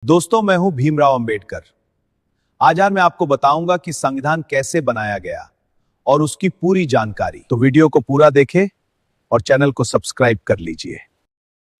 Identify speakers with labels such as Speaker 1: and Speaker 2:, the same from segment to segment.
Speaker 1: दोस्तों, मैं हूं भीमराव अंबेडकर। आज मैं आपको बताऊंगा कि संविधान कैसे बनाया गया और उसकी पूरी जानकारी। तो वीडियो को पूरा देखें और चैनल को सब्सक्राइब कर लीजिए।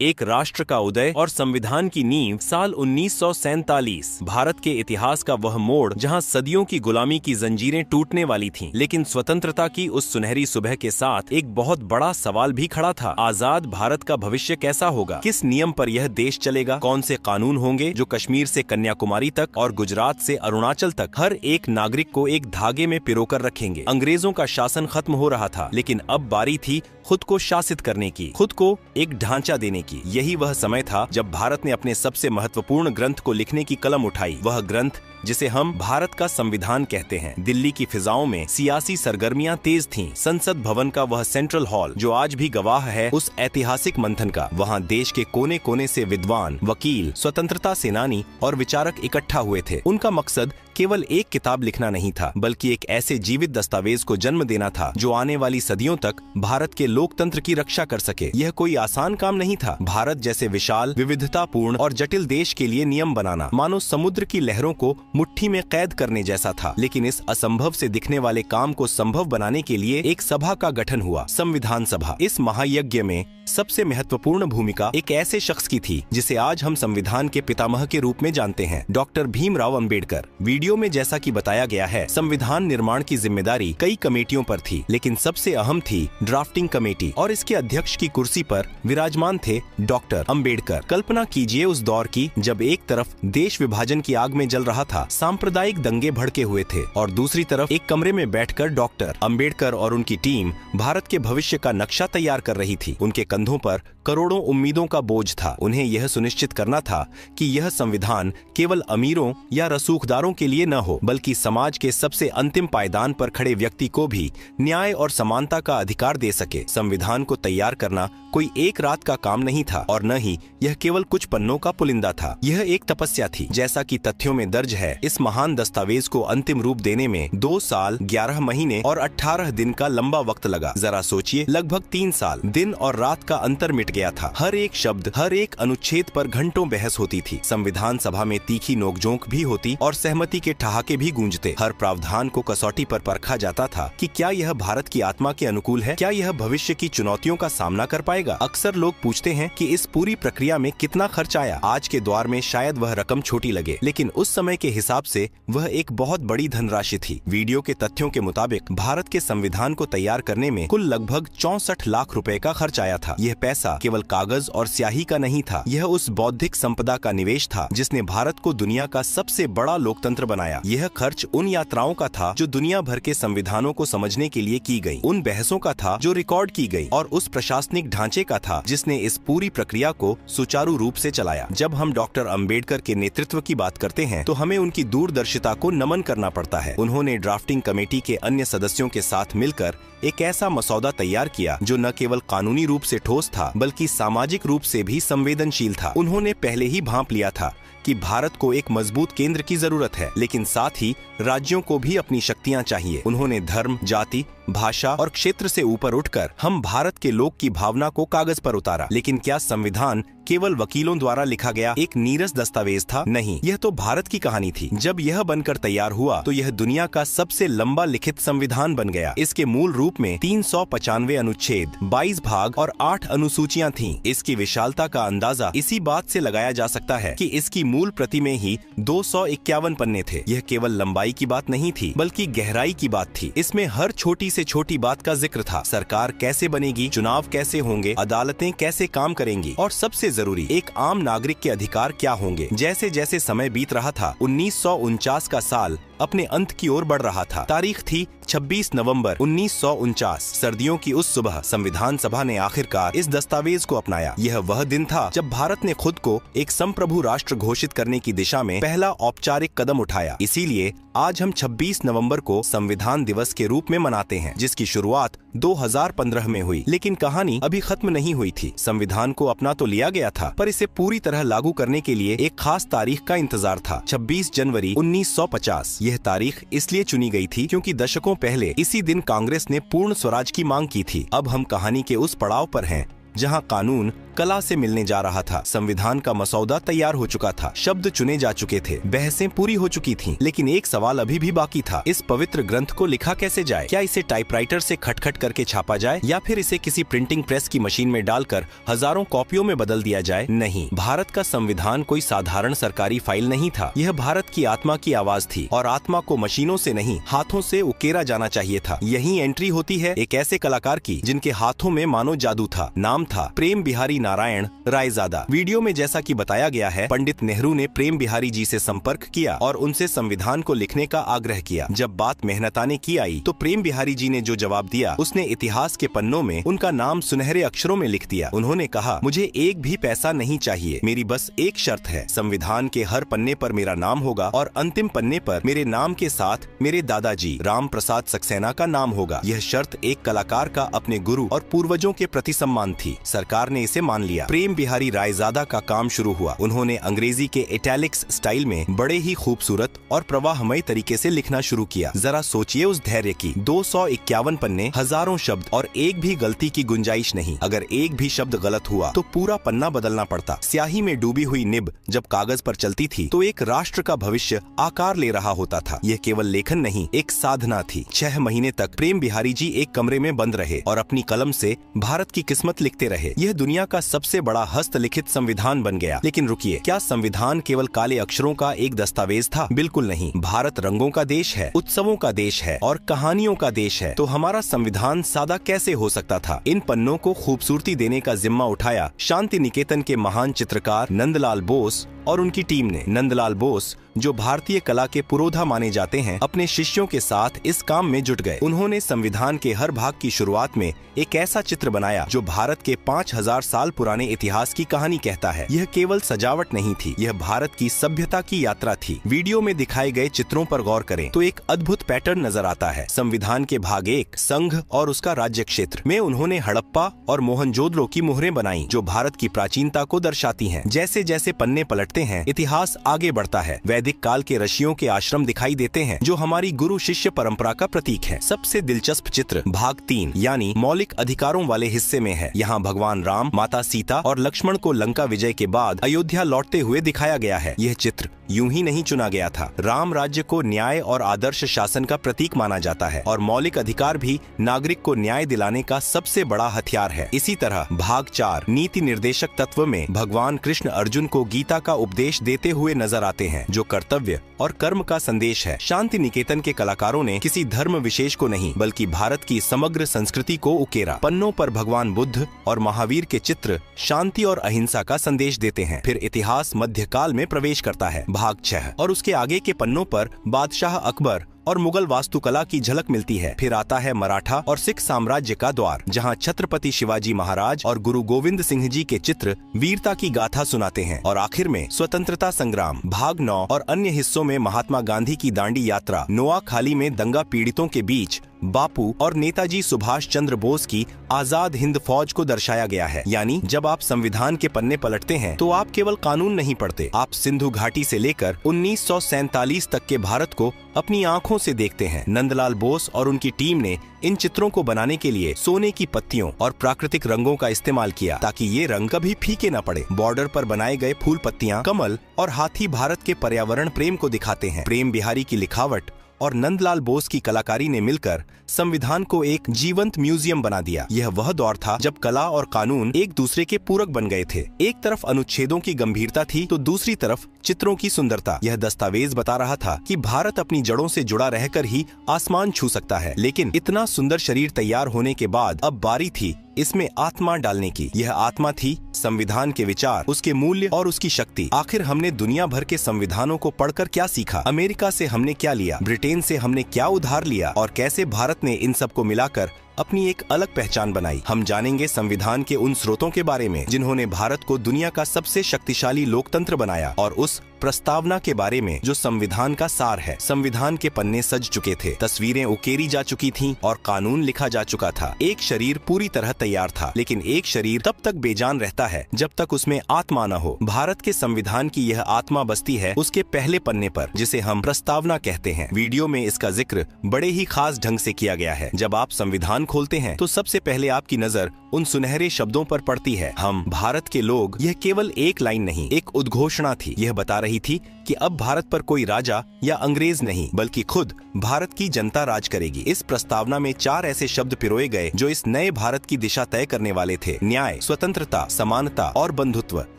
Speaker 2: एक राष्ट्र का उदय और संविधान की नींव साल 1947। भारत के इतिहास का वह मोड़ जहां सदियों की गुलामी की जंजीरें टूटने वाली थीं, लेकिन स्वतंत्रता की उस सुनहरी सुबह के साथ एक बहुत बड़ा सवाल भी खड़ा था। आजाद भारत का भविष्य कैसा होगा? किस नियम पर यह देश चलेगा? कौन से कानून होंगे जो कश्मीर से कन्याकुमारी तक और गुजरात से अरुणाचल तक हर एक नागरिक को एक धागे में पिरोकर रखेंगे? अंग्रेजों का शासन खत्म हो रहा था, लेकिन अब बारी थी खुद को शासित करने की, खुद को एक ढांचा देने की। यही वह समय था जब भारत ने अपने सबसे महत्वपूर्ण ग्रंथ को लिखने की कलम उठाई। वह ग्रंथ जिसे हम भारत का संविधान कहते हैं। दिल्ली की फिजाओं में सियासी सरगर्मियां तेज थीं। संसद भवन का वह सेंट्रल हॉल जो आज भी गवाह है उस ऐतिहासिक मंथन का, वहां देश के कोने कोने से विद्वान, वकील, स्वतंत्रता सेनानी और विचारक इकट्ठा हुए थे। उनका मकसद केवल एक किताब लिखना नहीं था, बल्कि एक ऐसे जीवित दस्तावेज को जन्म देना था जो आने वाली सदियों तक भारत के लोकतंत्र की रक्षा कर सके। यह कोई आसान काम नहीं था। भारत जैसे विशाल, विविधतापूर्ण और जटिल देश के लिए नियम बनाना मानो समुद्र की लहरों को मुट्ठी में कैद करने जैसा था। लेकिन इस असंभव से दिखने वाले काम को संभव बनाने के लिए एक सभा का गठन हुआ, संविधान सभा। इस महायज्ञ में सबसे महत्वपूर्ण भूमिका एक ऐसे शख्स की थी जिसे आज हम संविधान के पितामह के रूप में जानते हैं, डॉक्टर भीमराव अंबेडकर। वीडियो में जैसा कि बताया गया है, संविधान निर्माण की जिम्मेदारी कई कमेटियों पर थी, लेकिन सबसे अहम थी ड्राफ्टिंग कमेटी, और इसके अध्यक्ष की कुर्सी पर विराजमान थे डॉक्टर अंबेडकर। कल्पना कीजिए उस दौर की जब एक तरफ देश विभाजन की आग में जल रहा था, सांप्रदायिक दंगे भड़के हुए थे, और दूसरी तरफ एक कमरे में बैठकर डॉक्टर अंबेडकर और उनकी टीम भारत के भविष्य का नक्शा तैयार कर रही थी। उनके कंधों पर करोड़ों उम्मीदों का बोझ था। उन्हें यह सुनिश्चित करना था कि यह संविधान केवल अमीरों या रसूखदारों के लिए न हो, बल्कि समाज के सबसे अंतिम पायदान पर खड़े व्यक्ति को भी न्याय और समानता का अधिकार दे सके। संविधान को तैयार करना कोई एक रात का काम नहीं था, और न ही यह केवल कुछ पन्नों का पुलिंदा था। यह एक तपस्या थी। जैसा कि तथ्यों में दर्ज है, इस महान दस्तावेज को अंतिम रूप देने में 2 साल 11 महीने और 18 दिन का लंबा वक्त लगा। जरा सोचिए, लगभग 3 साल। दिन और रात का अंतर मिट गया था। हर एक शब्द, हर एक अनुच्छेद पर घंटों बहस होती थी। संविधान सभा में तीखी नोकझोंक भी होती और सहमति के ठहाके भी गूंजते। हर प्रावधान को कसौटी पर परखा जाता था कि क्या यह भारत की आत्मा के अनुकूल है, क्या यह भविष्य की चुनौतियों का सामना कर पाएगा। अक्सर लोग पूछते हैं कि इस पूरी प्रक्रिया में कितना खर्च आया। आज के दौर में शायद वह रकम छोटी लगे, लेकिन उस समय के हिसाब से वह एक बहुत बड़ी धनराशि थी। वीडियो के तथ्यों के मुताबिक भारत के संविधान को तैयार करने में कुल लगभग 64 लाख रुपए का खर्च आया था। यह पैसा केवल कागज और स्याही का नहीं था, यह उस बौद्धिक संपदा का निवेश था जिसने भारत को दुनिया का सबसे बड़ा लोकतंत्र बनाया। यह खर्च उन यात्राओं का था जो दुनिया भर के संविधानों को समझने के लिए की गई, उन बहसों का था जो रिकॉर्ड की गई, और उस प्रशासनिक ढांचे का था जिसने इस पूरी प्रक्रिया को सुचारू रूप से चलाया। जब हम डॉक्टर अंबेडकर के नेतृत्व की बात करते हैं तो हमें उनकी दूरदर्शिता को नमन करना पड़ता है। उन्होंने ड्राफ्टिंग कमेटी के अन्य सदस्यों के साथ मिलकर एक ऐसा मसौदा तैयार किया जो न केवल कानूनी रूप से ठोस था, बल्कि सामाजिक रूप से भी संवेदनशील था। उन्होंने पहले ही भांप लिया था कि भारत को एक मजबूत केंद्र की जरूरत है, लेकिन साथ ही राज्यों को भी अपनी शक्तियां चाहिए। उन्होंने धर्म, जाति, भाषा और क्षेत्र से ऊपर उठकर हम भारत के लोग की भावना को कागज पर उतारा। लेकिन क्या संविधान केवल वकीलों द्वारा लिखा गया एक नीरस दस्तावेज था? नहीं, यह तो भारत की कहानी थी। जब यह बनकर तैयार हुआ तो यह दुनिया का सबसे लंबा लिखित संविधान बन गया। इसके मूल रूप में 395 अनुच्छेद, 22 भाग और 8 अनुसूचियां थीं। इसकी विशालता का अंदाजा इसी बात से लगाया जा सकता है कि इसकी मूल प्रति में ही 251 पन्ने थे। यह केवल लंबाई की बात नहीं थी, बल्कि गहराई की बात थी। इसमें हर छोटी से छोटी बात का जिक्र था। सरकार कैसे बनेगी, चुनाव कैसे होंगे, अदालतें कैसे काम करेंगी, और सबसे जरूरी, एक आम नागरिक के अधिकार क्या होंगे। जैसे जैसे समय बीत रहा था, 1949 का साल अपने अंत की ओर बढ़ रहा था। तारीख थी 26 नवंबर 1949। सर्दियों की उस सुबह संविधान सभा ने आखिरकार इस दस्तावेज को अपनाया। यह वह दिन था जब भारत ने खुद को एक संप्रभु राष्ट्र घोषित करने की दिशा में पहला औपचारिक कदम उठाया। इसीलिए आज हम 26 नवंबर को संविधान दिवस के रूप में मनाते हैं, जिसकी शुरुआत 2015 में हुई। लेकिन कहानी अभी खत्म नहीं हुई थी। संविधान को अपना तो लिया गया था, पर इसे पूरी तरह लागू करने के लिए एक खास तारीख का इंतजार था, 26 जनवरी 1950। यह तारीख इसलिए चुनी गई थी क्योंकि दशकों पहले इसी दिन कांग्रेस ने पूर्ण स्वराज की मांग की थी। अब हम कहानी के उस पड़ाव पर हैं जहां कानून कला से मिलने जा रहा था। संविधान का मसौदा तैयार हो चुका था, शब्द चुने जा चुके थे, बहसें पूरी हो चुकी थीं, लेकिन एक सवाल अभी भी बाकी था। इस पवित्र ग्रंथ को लिखा कैसे जाए? क्या इसे टाइपराइटर से खटखट करके छापा जाए या फिर इसे किसी प्रिंटिंग प्रेस की मशीन में डालकर हजारों कॉपियों में बदल दिया जाए? नहीं, भारत का संविधान कोई साधारण सरकारी फाइल नहीं था। यह भारत की आत्मा की आवाज थी और आत्मा को मशीनों से नहीं, हाथों से उकेरा जाना चाहिए था। यही एंट्री होती है एक ऐसे कलाकार की जिनके हाथों में मानो जादू था। नाम था प्रेम बिहारी नारायण रायजादा। वीडियो में जैसा कि बताया गया है, पंडित नेहरू ने प्रेम बिहारी जी से संपर्क किया और उनसे संविधान को लिखने का आग्रह किया। जब बात मेहनताने की आई तो प्रेम बिहारी जी ने जो जवाब दिया, उसने इतिहास के पन्नों में उनका नाम सुनहरे अक्षरों में लिख दिया। उन्होंने कहा, मुझे एक भी पैसा नहीं चाहिए, मेरी बस एक शर्त है, संविधान के हर पन्ने पर मेरा नाम होगा और अंतिम पन्ने पर मेरे नाम के साथ मेरे दादाजी राम प्रसाद सक्सेना का नाम होगा। यह शर्त एक कलाकार का अपने गुरु और पूर्वजों के प्रति सम्मान थी। सरकार ने इसे मान लिया। प्रेम बिहारी रायजादा का काम शुरू हुआ। उन्होंने अंग्रेजी के इटैलिक्स स्टाइल में बड़े ही खूबसूरत और प्रवाहमय तरीके से लिखना शुरू किया। जरा सोचिए उस धैर्य की। 251 पन्ने, हजारों शब्द और एक भी गलती की गुंजाइश नहीं। अगर एक भी शब्द गलत हुआ तो पूरा पन्ना बदलना पड़ता। स्याही में डूबी हुई निब जब कागज पर चलती थी तो एक राष्ट्र का भविष्य आकार ले रहा होता था। यह केवल लेखन नहीं, एक साधना थी। 6 महीने तक प्रेम बिहारी जी एक कमरे में बंद रहे और अपनी कलम से भारत की किस्मत लिखते रहे। यह दुनिया का सबसे बड़ा हस्तलिखित संविधान बन गया। लेकिन रुकिए, क्या संविधान केवल काले अक्षरों का एक दस्तावेज था? बिल्कुल नहीं। भारत रंगों का देश है, उत्सवों का देश है और कहानियों का देश है। तो हमारा संविधान सादा कैसे हो सकता था? इन पन्नों को खूबसूरती देने का जिम्मा उठाया शांति निकेतन के महान चित्रकार नंदलाल बोस और उनकी टीम ने। नंदलाल बोस, जो भारतीय कला के पुरोधा माने जाते हैं, अपने शिष्यों के साथ इस काम में जुट गए। उन्होंने संविधान के हर भाग की शुरुआत में एक ऐसा चित्र बनाया जो भारत के 5000 साल पुराने इतिहास की कहानी कहता है। यह केवल सजावट नहीं थी, यह भारत की सभ्यता की यात्रा थी। वीडियो में दिखाए गए चित्रों पर गौर करें तो एक अद्भुत पैटर्न नजर आता है। संविधान के भाग 1, संघ और उसका राज्य क्षेत्र में उन्होंने हड़प्पा और मोहनजोदड़ो की मोहरें बनाई जो भारत की प्राचीनता को दर्शाती हैं। जैसे जैसे पन्ने पलटते हैं, इतिहास आगे बढ़ता है। वैदिक काल के ऋषियों के आश्रम दिखाई देते हैं जो हमारी गुरु शिष्य परंपरा का प्रतीक है। सबसे दिलचस्प चित्र भाग 3 यानी मौलिक अधिकारों वाले हिस्से में है। यहाँ भगवान राम, माता सीता और लक्ष्मण को लंका विजय के बाद अयोध्या लौटते हुए दिखाया गया है। यह चित्र यूं ही नहीं चुना गया था। राम राज्य को न्याय और आदर्श शासन का प्रतीक माना जाता है और मौलिक अधिकार भी नागरिक को न्याय दिलाने का सबसे बड़ा हथियार है। इसी तरह भाग 4 नीति निर्देशक तत्व में भगवान कृष्ण अर्जुन को गीता का उपदेश देते हुए नजर आते हैं जो कर्तव्य और कर्म का संदेश है। शांति निकेतन के कलाकारों ने किसी धर्म विशेष को नहीं बल्कि भारत की समग्र संस्कृति को उकेरा। पन्नों पर भगवान बुद्ध और महावीर के चित्र शांति और अहिंसा का संदेश देते हैं। फिर इतिहास मध्यकाल में प्रवेश करता है। भाग 6 और उसके आगे के पन्नों पर बादशाह अकबर और मुगल वास्तुकला की झलक मिलती है। फिर आता है मराठा और सिख साम्राज्य का द्वार जहां छत्रपति शिवाजी महाराज और गुरु गोविंद सिंह जी के चित्र वीरता की गाथा सुनाते हैं। और आखिर में स्वतंत्रता संग्राम। भाग 9 और अन्य हिस्सों में महात्मा गांधी की दांडी यात्रा, नोआखाली में दंगा पीड़ितों के बीच बापू और नेताजी सुभाष चंद्र बोस की आजाद हिंद फौज को दर्शाया गया है। यानी जब आप संविधान के पन्ने पलटते हैं तो आप केवल कानून नहीं पढ़ते, आप सिंधु घाटी से लेकर 1947 तक के भारत को अपनी आंखों से देखते हैं। नंदलाल बोस और उनकी टीम ने इन चित्रों को बनाने के लिए सोने की पत्तियों और प्राकृतिक रंगों का इस्तेमाल किया ताकि ये रंग कभी फीके न पड़े। बॉर्डर पर बनाए गए फूल पत्तियां, कमल और हाथी भारत के पर्यावरण प्रेम को दिखाते हैं। प्रेम बिहारी की लिखावट और नंदलाल बोस की कलाकारी ने मिलकर संविधान को एक जीवंत म्यूजियम बना दिया। यह वह दौर था जब कला और कानून एक दूसरे के पूरक बन गए थे। एक तरफ अनुच्छेदों की गंभीरता थी तो दूसरी तरफ चित्रों की सुंदरता। यह दस्तावेज बता रहा था कि भारत अपनी जड़ों से जुड़ा रहकर ही आसमान छू सकता है। लेकिन इतना सुंदर शरीर तैयार होने के बाद अब बारी थी इसमें आत्मा डालने की। यह आत्मा थी संविधान के विचार, उसके मूल्य और उसकी शक्ति। आखिर हमने दुनिया भर के संविधानों को पढ़कर क्या सीखा? अमेरिका से हमने क्या लिया? ब्रिटेन से हमने क्या उधार लिया? और कैसे भारत ने इन सब को मिलाकर अपनी एक अलग पहचान बनाई? हम जानेंगे संविधान के उन स्रोतों के बारे में जिन्होंने भारत को दुनिया का सबसे शक्तिशाली लोकतंत्र बनाया और उस प्रस्तावना के बारे में जो संविधान का सार है। संविधान के पन्ने सज चुके थे, तस्वीरें उकेरी जा चुकी थीं और कानून लिखा जा चुका था। एक शरीर पूरी तरह तैयार था, लेकिन एक शरीर तब तक बेजान रहता है जब तक उसमें आत्मा न हो। भारत के संविधान की यह आत्मा बसती है उसके पहले पन्ने पर, जिसे हम प्रस्तावना कहते हैं। वीडियो में इसका जिक्र बड़े ही खास ढंग से किया गया है। जब आप संविधान खोलते हैं तो सबसे पहले आपकी नजर उन सुनहरे शब्दों पर पड़ती है, हम भारत के लोग। यह केवल एक लाइन नहीं, एक उद्घोषणा थी। यह बता रही थी कि अब भारत पर कोई राजा या अंग्रेज नहीं, बल्कि खुद भारत की जनता राज करेगी। इस प्रस्तावना में 4 ऐसे शब्द पिरोए गए जो इस नए भारत की दिशा तय करने वाले थे: न्याय, स्वतंत्रता, समानता और बंधुत्व।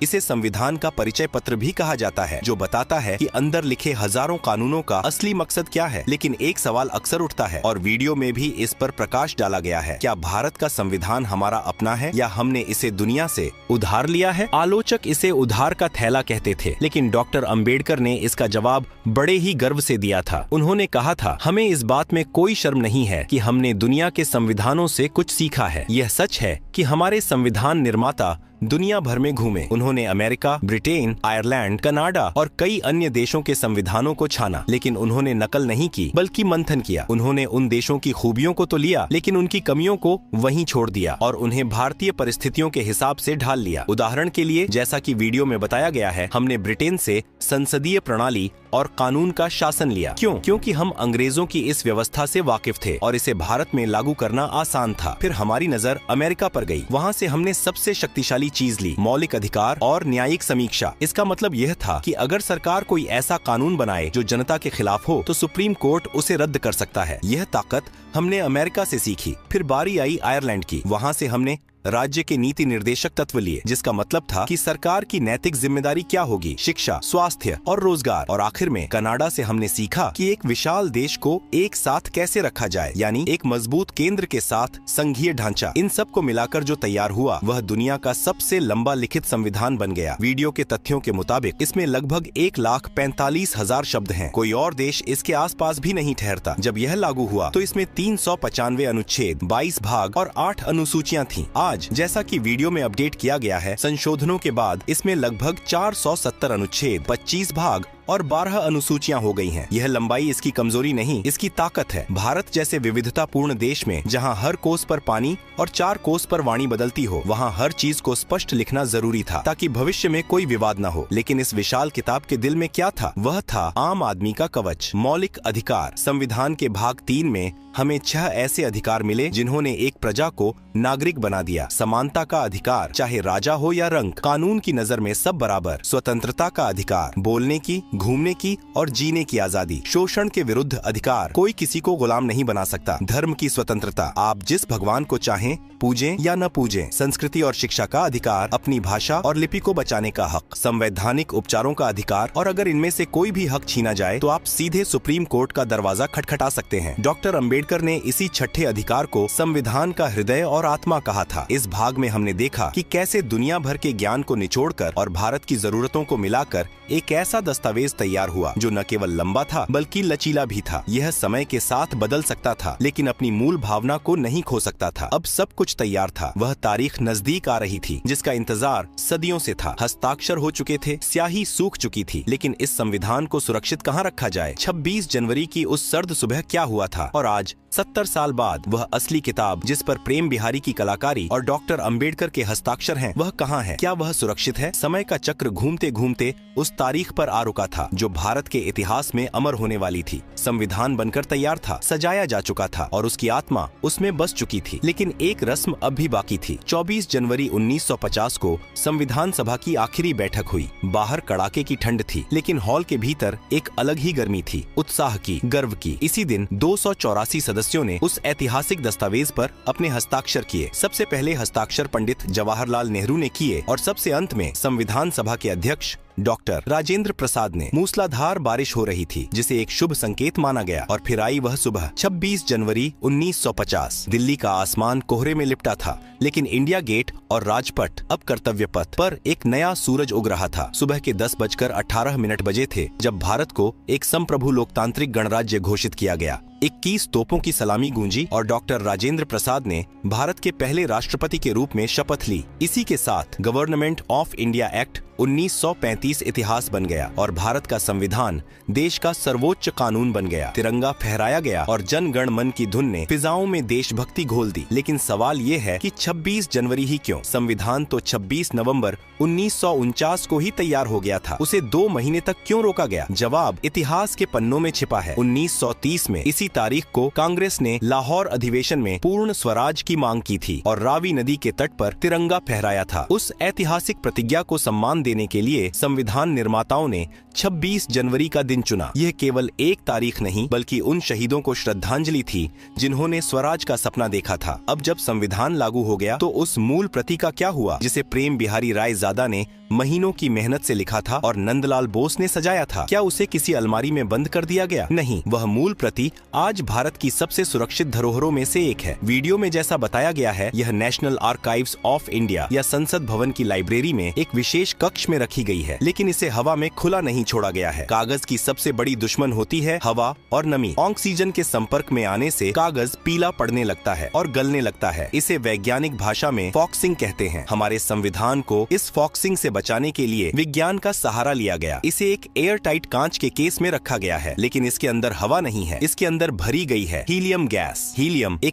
Speaker 2: इसे संविधान का परिचय पत्र भी कहा जाता है, जो बताता है कि अंदर लिखे हजारों कानूनों का असली मकसद क्या है। लेकिन एक सवाल अक्सर उठता है और वीडियो में भी इस पर प्रकाश डाला गया है: क्या भारत का संविधान हमारा अपना है या हमने इसे दुनिया से उधार लिया है? आलोचक इसे उधार का थैला कहते थे, लेकिन डॉक्टर अंबेडकर ने इसका जवाब बड़े ही गर्व से दिया था। उन्होंने कहा था, हमें इस बात में कोई शर्म नहीं है कि हमने दुनिया के संविधानों से कुछ सीखा है। यह सच है कि हमारे संविधान निर्माता दुनिया भर में घूमे। उन्होंने अमेरिका, ब्रिटेन, आयरलैंड, कनाडा और कई अन्य देशों के संविधानों को छाना, लेकिन उन्होंने नकल नहीं की बल्कि मंथन किया। उन्होंने उन देशों की खूबियों को तो लिया, लेकिन उनकी कमियों को वहीं छोड़ दिया और उन्हें भारतीय परिस्थितियों के हिसाब से ढाल लिया। उदाहरण के लिए, जैसा कि वीडियो में बताया गया है, हमने ब्रिटेन से संसदीय प्रणाली और कानून का शासन लिया। क्यों? क्योंकि हम अंग्रेजों की इस व्यवस्था से वाकिफ थे और इसे भारत में लागू करना आसान था। फिर हमारी नजर अमेरिका पर गई। वहाँ से हमने सबसे शक्तिशाली चीज ली: मौलिक अधिकार और न्यायिक समीक्षा। इसका मतलब यह था कि अगर सरकार कोई ऐसा कानून बनाए जो जनता के खिलाफ हो, तो सुप्रीम कोर्ट उसे रद्द कर सकता है। यह ताकत हमने अमेरिका से सीखी। फिर बारी आई आयरलैंड की। वहाँ से हमने राज्य के नीति निर्देशक तत्व लिए, जिसका मतलब था कि सरकार की नैतिक जिम्मेदारी क्या होगी: शिक्षा, स्वास्थ्य और रोजगार। और आखिर में कनाडा से हमने सीखा कि एक विशाल देश को एक साथ कैसे रखा जाए, यानी एक मजबूत केंद्र के साथ संघीय ढांचा। इन सब को मिलाकर जो तैयार हुआ, वह दुनिया का सबसे लंबा लिखित संविधान बन गया। वीडियो के तथ्यों के मुताबिक इसमें लगभग 1,45,000 शब्द हैं। कोई और देश इसके आसपास भी नहीं ठहरता। जब यह लागू हुआ तो इसमें 395 अनुच्छेद, 22 भाग और 8 अनुसूचियां थीं। आज जैसा कि वीडियो में अपडेट किया गया है, संशोधनों के बाद इसमें लगभग 470 अनुच्छेद, 25 भाग और 12 अनुसूचियां हो गई हैं। यह लंबाई इसकी कमजोरी नहीं, इसकी ताकत है। भारत जैसे विविधतापूर्ण देश में, जहां हर कोस पर पानी और 4 कोस पर वाणी बदलती हो, वहां हर चीज को स्पष्ट लिखना जरूरी था ताकि भविष्य में कोई विवाद न हो। लेकिन इस विशाल किताब के दिल में क्या था? वह था आम आदमी का कवच, मौलिक अधिकार। संविधान के भाग 3 में हमें 6 ऐसे अधिकार मिले जिन्होंने एक प्रजा को नागरिक बना दिया। समानता का अधिकार, चाहे राजा हो या रंक, कानून की नजर में सब बराबर। स्वतंत्रता का अधिकार, बोलने की, घूमने की और जीने की आजादी। शोषण के विरुद्ध अधिकार, कोई किसी को गुलाम नहीं बना सकता। धर्म की स्वतंत्रता, आप जिस भगवान को चाहें पूजें या न पूजें। संस्कृति और शिक्षा का अधिकार, अपनी भाषा और लिपि को बचाने का हक। संवैधानिक उपचारों का अधिकार, और अगर इनमें से कोई भी हक छीना जाए तो आप सीधे सुप्रीम कोर्ट का दरवाजा खटखटा सकते हैं। डॉक्टर अंबेडकर ने इसी छठे अधिकार को संविधान का हृदय और आत्मा कहा था। इस भाग में हमने देखा कि कैसे दुनिया भर के ज्ञान को निचोड़कर और भारत की जरूरतों को मिलाकर एक ऐसा दस्तावेज तैयार हुआ जो न केवल लंबा था बल्कि लचीला भी था। यह समय के साथ बदल सकता था, लेकिन अपनी मूल भावना को नहीं खो सकता था। अब सब कुछ तैयार था। वह तारीख नजदीक आ रही थी जिसका इंतजार सदियों से था। हस्ताक्षर हो चुके थे, स्याही सूख चुकी थी, लेकिन इस संविधान को सुरक्षित कहाँ रखा जाए? 26 जनवरी की उस सर्द सुबह क्या हुआ था? और आज 70 साल बाद वह असली किताब जिस पर प्रेम बिहारी की कलाकारी और डॉक्टर अंबेडकर के हस्ताक्षर हैं, वह कहाँ है? क्या वह सुरक्षित है? समय का चक्र घूमते घूमते उस तारीख पर आ रुका था जो भारत के इतिहास में अमर होने वाली थी। संविधान बनकर तैयार था, सजाया जा चुका था और उसकी आत्मा उसमें बस चुकी थी, लेकिन एक रस्म अब भी बाकी थी। 24 जनवरी 1950 को संविधान सभा की आखिरी बैठक हुई। बाहर कड़ाके की ठंड थी, लेकिन हॉल के भीतर एक अलग ही गर्मी थी, उत्साह की, गर्व की। इसी दिन 284 सदस्यों ने उस ऐतिहासिक दस्तावेज पर अपने हस्ताक्षर किए। सबसे पहले हस्ताक्षर पंडित जवाहरलाल नेहरू ने किए और सबसे अंत में संविधान सभा के अध्यक्ष डॉक्टर राजेंद्र प्रसाद ने। मूसलाधार बारिश हो रही थी जिसे एक शुभ संकेत माना गया। और फिर आई वह सुबह, 26 जनवरी 1950। दिल्ली का आसमान कोहरे में लिपटा था, लेकिन इंडिया गेट और राजपथ, अब कर्तव्य पथ पर, एक नया सूरज उग रहा था। सुबह के 10:18 बजे थे जब भारत को एक संप्रभु लोकतांत्रिक गणराज्य घोषित किया गया। 21 तोपों की सलामी गूंजी और डॉक्टर राजेंद्र प्रसाद ने भारत के पहले राष्ट्रपति के रूप में शपथ ली। इसी के साथ गवर्नमेंट ऑफ इंडिया एक्ट 1935 इतिहास बन गया और भारत का संविधान देश का सर्वोच्च कानून बन गया। तिरंगा फहराया गया और जन गण मन की धुन ने फिजाओं में देशभक्ति घोल दी। लेकिन सवाल ये है कि 26 जनवरी ही क्यों? संविधान तो 26 नवंबर 1949 को ही तैयार हो गया था। उसे 2 महीने तक क्यों रोका गया? जवाब इतिहास के पन्नों में छिपा है। 1930 में इसी तारीख को कांग्रेस ने लाहौर अधिवेशन में पूर्ण स्वराज की मांग की थी और रावी नदी के तट पर तिरंगा फहराया था। उस ऐतिहासिक प्रतिज्ञा को सम्मान देने के लिए संविधान निर्माताओं ने 26 जनवरी का दिन चुना। यह केवल एक तारीख नहीं बल्कि उन शहीदों को श्रद्धांजलि थी जिन्होंने स्वराज का सपना देखा था। अब जब संविधान लागू हो गया तो उस मूल प्रति का क्या हुआ जिसे प्रेम बिहारी रायजादा ने महीनों की मेहनत से लिखा था और नंदलाल बोस ने सजाया था? क्या उसे किसी अलमारी में बंद कर दिया गया? नहीं, वह मूल प्रति आज भारत की सबसे सुरक्षित धरोहरों में से एक है। वीडियो में जैसा बताया गया है, यह नेशनल आर्काइव्स ऑफ इंडिया या संसद भवन की लाइब्रेरी में एक विशेष कक्ष में रखी गई है, लेकिन इसे हवा में खुला नहीं छोड़ा गया है। कागज की सबसे बड़ी दुश्मन होती है हवा और नमी। ऑक्सीजन के संपर्क में आने से कागज पीला पड़ने लगता है और गलने लगता है। इसे वैज्ञानिक भाषा में फॉक्सिंग कहते हैं। हमारे संविधान को इस फॉक्सिंग से बचाने के लिए विज्ञान का सहारा लिया गया। इसे एक एयर टाइट कांच के केस में रखा गया है, लेकिन इसके अंदर हवा नहीं है, इसके अंदर भरी गई है हीलियम गैस। हीलियम एक